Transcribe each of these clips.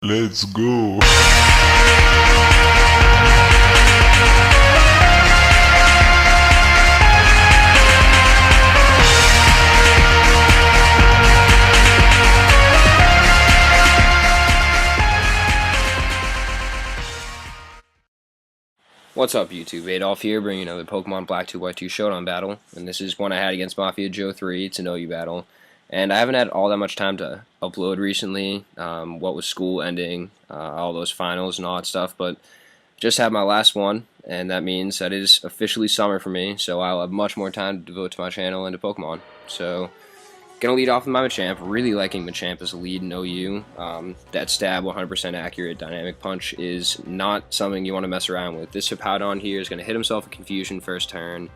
Let's go. What's up YouTube, Adolf here, bringing another Pokemon Black 2 White 2 Showdown battle, and this is one I had against Mafia Joe 3, to know you battle, and I haven't had all that much time to upload recently, what with school ending, all those finals and all that stuff, but just had my last one, and that means that it is officially summer for me, so I'll have much more time to devote to my channel and to Pokemon. So, gonna lead off with my Machamp. Really liking Machamp as a lead in OU. That stab 100% accurate dynamic punch is not something you want to mess around with. This Hippowdon here is going to hit himself a Confusion first turn.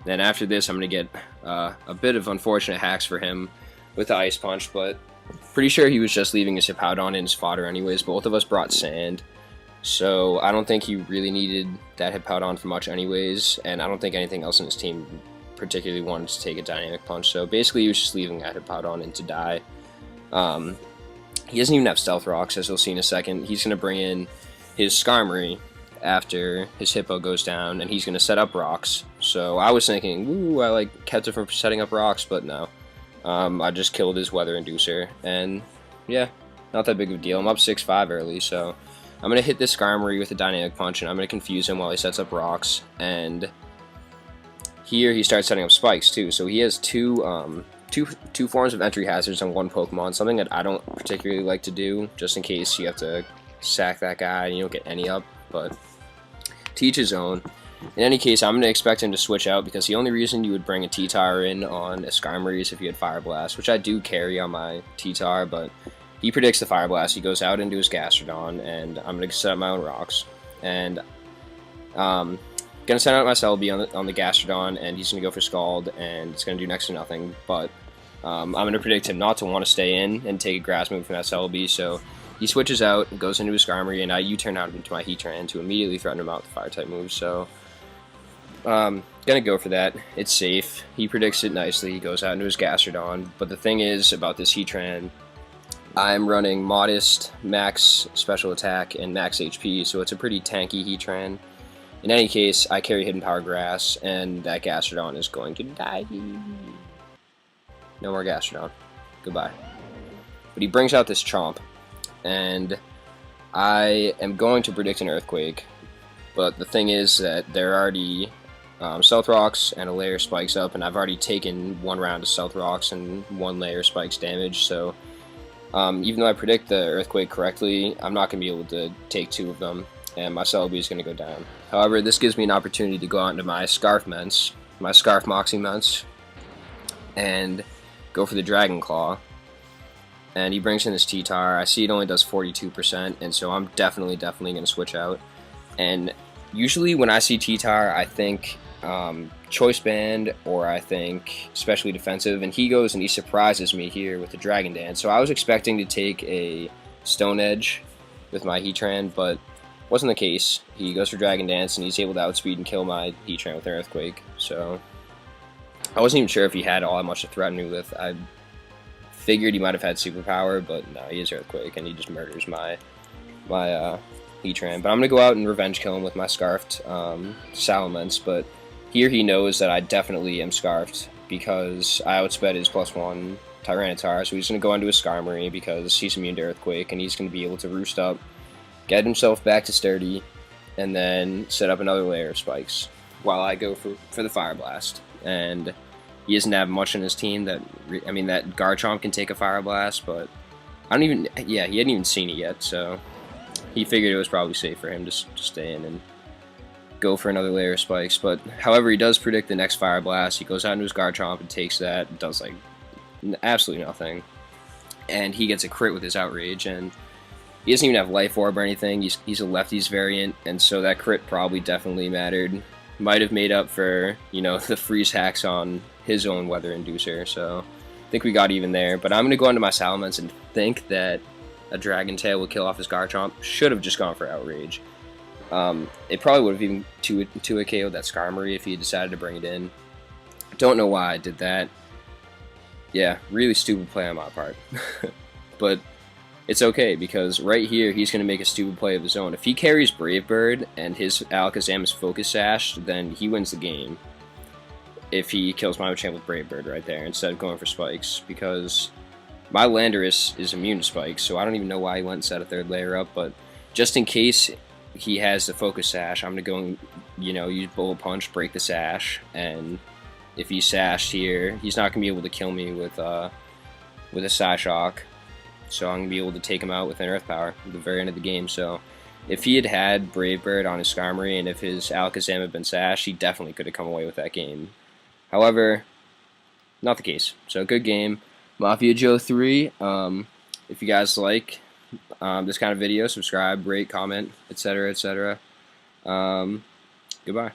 Then after this I'm going to get a bit of unfortunate hacks for him with the Ice Punch, but pretty sure he was just leaving his Hippowdon in his fodder anyways. Both of us brought Sand, so I don't think he really needed that Hippowdon for much anyways, and I don't think anything else in his team particularly wanted to take a dynamic punch, so basically he was just leaving that Hippowdon in to die. He doesn't even have Stealth Rocks, as you'll see in a second. He's going to bring in his Skarmory after his Hippo goes down, and he's going to set up rocks. So I was thinking, ooh, I kept it from setting up rocks, but no. I just killed his Weather Inducer, and yeah, not that big of a deal. I'm up 6-5 early, so I'm going to hit this Skarmory with a dynamic punch, and I'm going to confuse him while he sets up rocks, and here he starts setting up spikes too, so he has two forms of entry hazards on one Pokemon, something that I don't particularly like to do, just in case you have to sack that guy and you don't get any up, but to each his own. In any case, I'm going to expect him to switch out, because the only reason you would bring a T-Tar in on a Skarmory is if you had Fire Blast, which I do carry on my T-Tar, but he predicts the Fire Blast. He goes out into his Gastrodon, and I'm going to set up my own rocks, and gonna send out my Celebi on the Gastrodon, and he's gonna go for Scald, and it's gonna do next to nothing. But I'm gonna predict him not to want to stay in and take a Grass move from that Celebi, so he switches out, goes into his Skarmory, and I U-turn out into my Heatran to immediately threaten him out with Fire type moves. So gonna go for that. It's safe. He predicts it nicely. He goes out into his Gastrodon. But the thing is about this Heatran, I'm running modest max special attack and max HP, so it's a pretty tanky Heatran. In any case, I carry Hidden Power Grass, and that Gastrodon is going to die. No more Gastrodon. Goodbye. But he brings out this Chomp, and I am going to predict an Earthquake, but the thing is that there are already Stealth Rocks and a layer spikes up, and I've already taken one round of Stealth Rocks and one layer spikes damage, so even though I predict the Earthquake correctly, I'm not going to be able to take two of them, and my Celebi is going to go down. However, this gives me an opportunity to go out into my Scarf Moxie Mence, and go for the Dragon Claw. And he brings in his T-Tar. I see it only does 42%, and so I'm definitely going to switch out. And usually when I see T-Tar, I think Choice Band, or I think Specially Defensive, and he goes and he surprises me here with the Dragon Dance. So I was expecting to take a Stone Edge with my Heatran, but wasn't the case. He goes for Dragon Dance, and he's able to outspeed and kill my Heatran with an Earthquake. So I wasn't even sure if he had all that much to threaten me with. I figured he might have had Superpower, but no, he is Earthquake, and he just murders my Heatran. But I'm gonna go out and revenge kill him with my Scarfed Salamence. But here he knows that I definitely am Scarfed, because I outsped his +1 Tyranitar. So he's gonna go into his Skarmory because he's immune to Earthquake, and he's gonna be able to roost up, get himself back to sturdy, and then set up another layer of spikes while I go for the Fire Blast. And he doesn't have much in his team that, I mean, that Garchomp can take a Fire Blast, but he hadn't even seen it yet, so he figured it was probably safe for him to stay in and go for another layer of spikes. But however, he does predict the next Fire Blast. He goes out into his Garchomp and takes that, does absolutely nothing, and he gets a crit with his Outrage, and he doesn't even have Life Orb or anything. He's a lefties variant, and so that crit probably definitely mattered. Might have made up for, the freeze hacks on his own Weather Inducer, so I think we got even there. But I'm going to go into my Salamence and think that a Dragon Tail will kill off his Garchomp. Should have just gone for Outrage. It probably would have even 2 KO'd that Skarmory if he had decided to bring it in. Don't know why I did that. Yeah, really stupid play on my part. But it's okay, because right here he's going to make a stupid play of his own. If he carries Brave Bird and his Alakazam is Focus Sash, then he wins the game. If he kills my Machamp with Brave Bird right there, instead of going for Spikes, because my Landorus is immune to Spikes, so I don't even know why he went and set a third layer up, but just in case he has the Focus Sash, I'm going to go, you know, use Bullet Punch, break the Sash, and if he's sashed here, he's not going to be able to kill me with a Psyshock. So I'm going to be able to take him out with an Earth Power at the very end of the game. So if he had had Brave Bird on his Skarmory, and if his Alakazam had been sashed, he definitely could have come away with that game. However, not the case. So good game. Mafia Joe 3. If you guys like this kind of video, subscribe, rate, comment, etc., etc. Goodbye.